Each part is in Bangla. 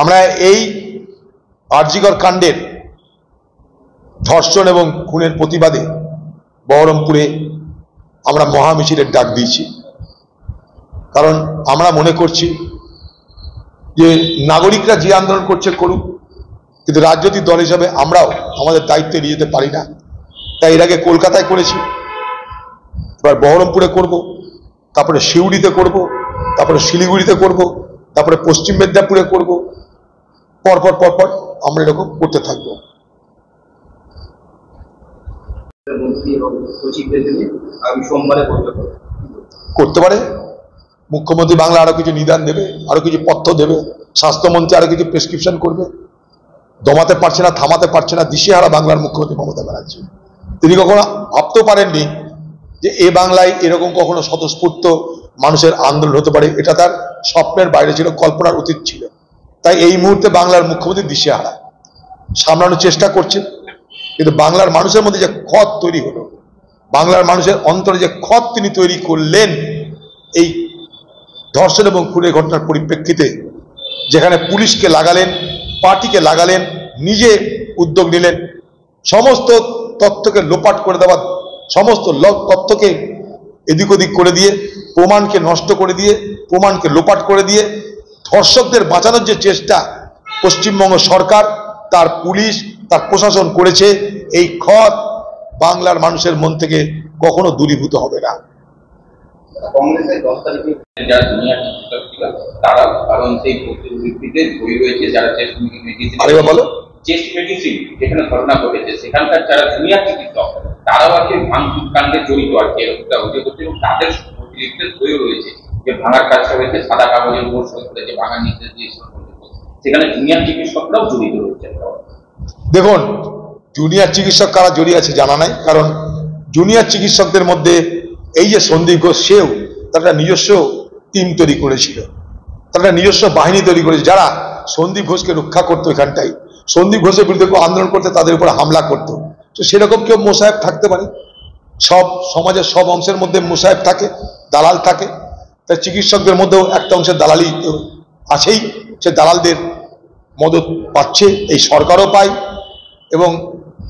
আমরা এই আরজিকর কাণ্ডের ধর্ষণ এবং খুনের প্রতিবাদে বহরমপুরে আমরা মহামিছিলের ডাক দিয়েছি। কারণ আমরা মনে করছি যে নাগরিকরা যে আন্দোলন করছে করুক, কিন্তু রাজনৈতিক দল হিসাবে আমরাও আমাদের দায়িত্ব এড়িয়ে যেতে পারি না। তাই এর আগে কলকাতায় করেছি, এবার বহরমপুরে করব, তারপরে সিউড়িতে করব, তারপরে শিলিগুড়িতে করব, তারপরে পশ্চিম মেদিনীপুরে করব। পরপর পরপর আমরা এরকম করতে থাকবো। করতে পারে মুখ্যমন্ত্রী বাংলা আরো কিছু নিদান দেবে, আরো কিছু পথ্য দেবে, স্বাস্থ্যমন্ত্রী আরো কিছু প্রেসক্রিপশন করবে। দমাতে পারছে না, থামাতে পারছে না দিশেহারা বাংলার মুখ্যমন্ত্রী মমতা ব্যানার্জি। তিনি কখনো ভাবতেও পারেননি যে এ বাংলায় এরকম কখনো স্বতঃস্ফূর্ত মানুষের আন্দোলন হতে পারে। এটা তার স্বপ্নের বাইরে ছিল, কল্পনার অতীত ছিল। তাই এই মুহূর্তে বাংলার মুখ্যমন্ত্রী দিশেহারা, সামলানোর চেষ্টা করছেন, কিন্তু বাংলার মানুষের মধ্যে যে ক্ষত তৈরি হলো, বাংলার মানুষের অন্তরে যে ক্ষত তিনি তৈরি করলেন এই ধর্ষণ এবং খুনের ঘটনার পরিপ্রেক্ষিতে, যেখানে পুলিশকে লাগালেন, পার্টিকে লাগালেন, নিজে উদ্যোগ নিলেন, সমস্ত তথ্যকে লোপাট করে দেওয়া, সমস্ত তথ্যকে এদিক ওদিক করে দিয়ে, প্রমাণকে নষ্ট করে দিয়ে, প্রমাণকে লোপাট করে দিয়ে ধর্ষকদের বাঁচানোর যে চেষ্টা পশ্চিমবঙ্গ সরকার, তার পুলিশ, তার প্রশাসন করেছে, এই ক্ষত বাংলার মানুষের মন থেকে কখনো দূরীভূত হবে না। কংগ্রেসের 10 তারিখে যারা জুনিয়র চিকিৎসক ছিল তারা কারণ সেই ভিত্তিতে বই রয়েছে, যারা চেস্ট মেডিসিন যেখানে ঘটনা ঘটেছে সেখানকার যারা জুনিয়র চিকিৎসক তারাও আর কি ভাঙচুর কাণ্ডে জড়িত আর কি এরকমটা অভিযোগ করছে, এবং তাদের প্রতিলিপির বইও রয়েছে যে ভাঙার কাজটা হয়েছে সাদা কাগজের উপর সই করে যে ভাঙার নির্দেশ দিয়েছিল, সেখানে জুনিয়র চিকিৎসকরাও জড়িত রয়েছে। দেখুন, জুনিয়র চিকিৎসক কারা জড়িয়ে আছে জানা নাই, কারণ জুনিয়র চিকিৎসকদের মধ্যে এই যে সন্দীপ ঘোষ, সেও তারা নিজস্ব টিম তৈরি করেছিল, তারা নিজস্ব বাহিনী তৈরি করেছে যারা সন্দীপ ঘোষকে রক্ষা করতো। এখানটাই সন্দীপ ঘোষের বিরুদ্ধে কেউ আন্দোলন করতে তাদের উপর হামলা করতো। তো সেরকম কেউ মোসাহেব থাকতে পারে, সব সমাজের সব অংশের মধ্যে মোসাহেব থাকে, দালাল থাকে। তাই চিকিৎসকদের মধ্যেও একটা অংশের দালালি আছেই, সে দালালদের মদত পাচ্ছে এই সরকারও পায় এবং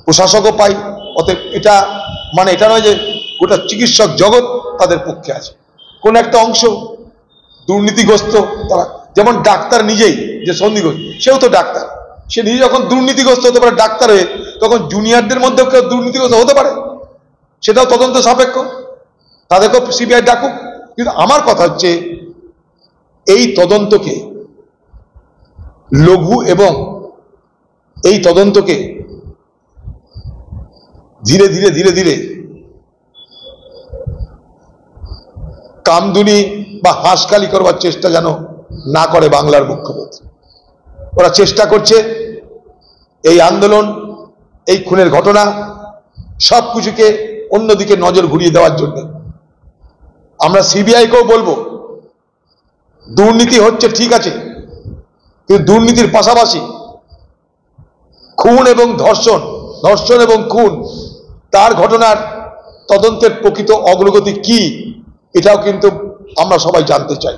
প্রশাসকও পায়। অতএব এটা মানে এটা নয় যে গোটা চিকিৎসক জগৎ তাদের পক্ষে আছে। কোন একটা অংশ দুর্নীতিগ্রস্ত তারা, যেমন ডাক্তার নিজেই, যে সন্দীপ ঘোষ সেও তো ডাক্তার, সে নিজে যখন দুর্নীতিগ্রস্ত হতে পারে ডাক্তার হয়ে, তখন জুনিয়রদের মধ্যেও কেউ দুর্নীতিগ্রস্ত হতে পারে, সেটাও তদন্ত সাপেক্ষ, তাদেরকেও সিবিআই ডাকুক। কিন্তু আমার কথা হচ্ছে এই তদন্তকে লঘু এবং এই তদন্তকে ধীরে ধীরে ধীরে ধীরে কামদুনি বা হাঁসখালি করবার চেষ্টা যেন না করে বাংলার মুখ্যমন্ত্রী। ওরা চেষ্টা করছে এই আন্দোলন, এই খুনের ঘটনা সবকিছুকে অন্যদিকে নজর ঘুরিয়ে দেওয়ার জন্য। আমরা সিবিআইকেও বলবো, দুর্নীতি হচ্ছে ঠিক আছে, কিন্তু দুর্নীতির পাশাপাশি খুন এবং ধর্ষণ, ধর্ষণ এবং খুন, তার ঘটনার তদন্তের প্রকৃত অগ্রগতি কি, এটাও কিন্তু আমরা সবাই জানতে চাই।